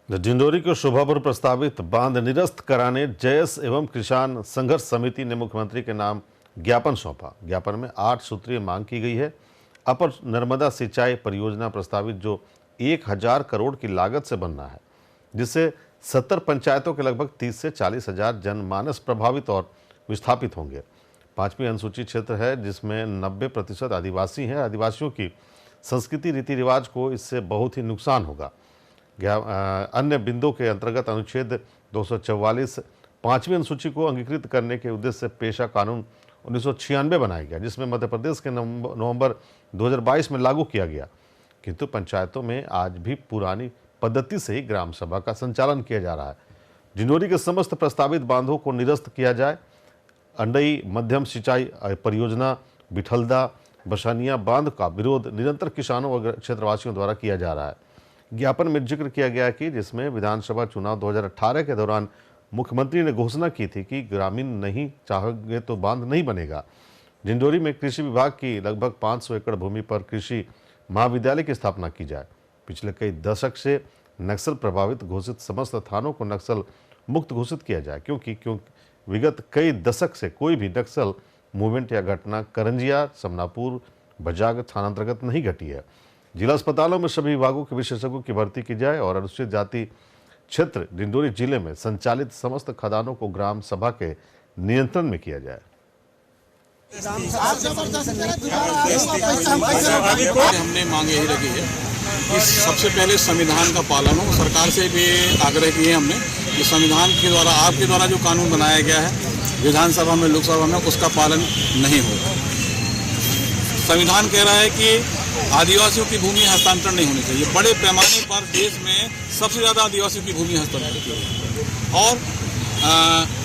डिंडोरी के शोभापुर प्रस्तावित बांध निरस्त कराने जयस एवं किसान संघर्ष समिति ने मुख्यमंत्री के नाम ज्ञापन सौंपा। ज्ञापन में 8 सूत्रीय मांग की गई है। अपर नर्मदा सिंचाई परियोजना प्रस्तावित जो 1000 करोड़ की लागत से बनना है, जिससे 70 पंचायतों के लगभग 30 से 40 हजार जनमानस प्रभावित और विस्थापित होंगे। 5वीं अनुसूचित क्षेत्र है, जिसमें 90% आदिवासी हैं। आदिवासियों की संस्कृति रीति रिवाज को इससे बहुत ही नुकसान होगा। अन्य बिंदु के अंतर्गत अनुच्छेद 244 5वीं अनुसूची को अंगीकृत करने के उद्देश्य से पेशा कानून 1996 बनाया गया, जिसमें मध्य प्रदेश के नवंबर 2022 में लागू किया गया। किंतु पंचायतों में आज भी पुरानी पद्धति से ही ग्राम सभा का संचालन किया जा रहा है। डिंडोरी के समस्त प्रस्तावित बांधों को निरस्त किया जाए। अंडई मध्यम सिंचाई परियोजना बिठलदा बसानिया बांध का विरोध निरंतर किसानों और क्षेत्रवासियों द्वारा किया जा रहा है। ज्ञापन में जिक्र किया गया कि जिसमें विधानसभा चुनाव 2018 के दौरान मुख्यमंत्री ने घोषणा की थी कि ग्रामीण नहीं चाहेंगे तो बांध नहीं बनेगा। डिंडोरी में कृषि विभाग की लगभग 500 एकड़ भूमि पर कृषि महाविद्यालय की स्थापना की जाए। पिछले कई दशक से नक्सल प्रभावित घोषित समस्त थानों को नक्सल मुक्त घोषित किया जाए, क्योंकि विगत कई दशक से कोई भी नक्सल मूवमेंट या घटना करंजिया, समनापुर, बजाग थानांतर्गत नहीं घटी है। जिला अस्पतालों में सभी विभागों के विशेषज्ञों की भर्ती की जाए और अनुसूचित जाति क्षेत्र डिंडोरी जिले में संचालित समस्त खदानों को ग्राम सभा के नियंत्रण में किया जाए। हमने मांग यही रखी है कि सबसे पहले संविधान का पालन हो। सरकार से भी आग्रह किए हमने कि संविधान के द्वारा आपके द्वारा जो कानून बनाया गया है विधानसभा में लोकसभा में उसका पालन नहीं हो। संविधान कह रहा है कि आदिवासियों की भूमि हस्तांतरण नहीं होनी चाहिए। बड़े पैमाने पर देश में सबसे ज़्यादा आदिवासियों की भूमि हस्तांतरण की है और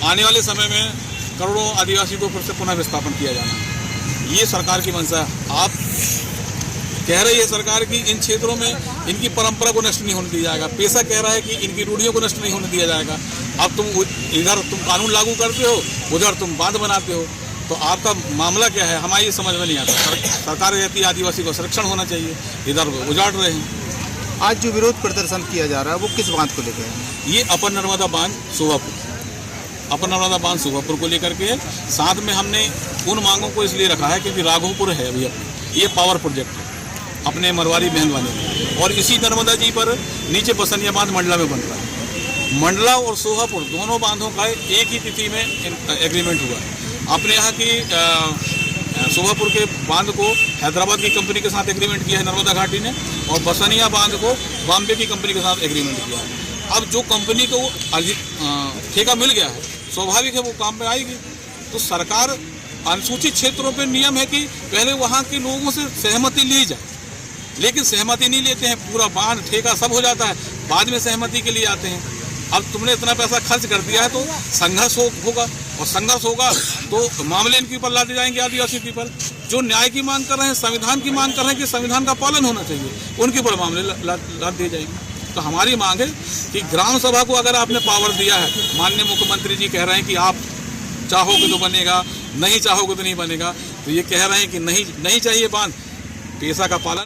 आने वाले समय में करोड़ों आदिवासियों को फिर से पुनः विस्थापन किया जाना है। ये सरकार की मंशा है। आप कह रही है सरकार की इन क्षेत्रों में इनकी परंपरा को नष्ट नहीं होने दिया जाएगा। पेशा कह रहा है कि इनकी रूढ़ियों को नष्ट नहीं होने दिया जाएगा। अब तुम इधर तुम कानून लागू करते हो, उधर तुम बांध बनाते हो, तो आपका मामला क्या है हमारी ये समझ में नहीं आता। सरकार कहती है आदिवासी को संरक्षण होना चाहिए, इधर उजाड़ रहे हैं। आज जो विरोध प्रदर्शन किया जा रहा है वो किस बांध को लेकर है? ये अपर नर्मदा बांध शोभापुर, अपर नर्मदा बांध शोभापुर को लेकर के साथ में हमने उन मांगों को इसलिए रखा है क्योंकि राघोपुर है अभी ये पावर प्रोजेक्ट है अपने मरवारी बहन वाले, और इसी नर्मदा जी पर नीचे बसनिया बांध मंडला में बन रहा है। मंडला और शोभापुर दोनों बांधों का एक ही तिथि में एग्रीमेंट हुआ है। अपने यहाँ की शोभापुर के बांध को हैदराबाद की कंपनी के साथ एग्रीमेंट किया है नर्मदा घाटी ने, और बसनिया बांध को बॉम्बे की कंपनी के साथ एग्रीमेंट किया है। अब जो कंपनी को ठेका मिल गया है स्वाभाविक है वो काम पे आएगी। तो सरकार अनुसूचित क्षेत्रों पे नियम है कि पहले वहाँ के लोगों से सहमति ली जाए, लेकिन सहमति नहीं लेते हैं। पूरा बांध ठेका सब हो जाता है, बाद में सहमति के लिए आते हैं। अब तुमने इतना पैसा खर्च कर दिया है तो संघर्ष होगा, और संघर्ष होगा तो मामले इनके ऊपर लादे जाएंगे आदिवासियों के ऊपर। जो न्याय की मांग कर रहे हैं, संविधान की मांग कर रहे हैं कि संविधान का पालन होना चाहिए, उनके ऊपर मामले लाद दिए जाएंगे। तो हमारी मांग है कि ग्राम सभा को अगर आपने पावर दिया है, माननीय मुख्यमंत्री जी कह रहे हैं कि आप चाहोगे तो बनेगा, नहीं चाहोगे तो नहीं बनेगा, तो ये कह रहे हैं कि नहीं चाहिए बांध, पेशा का पालन।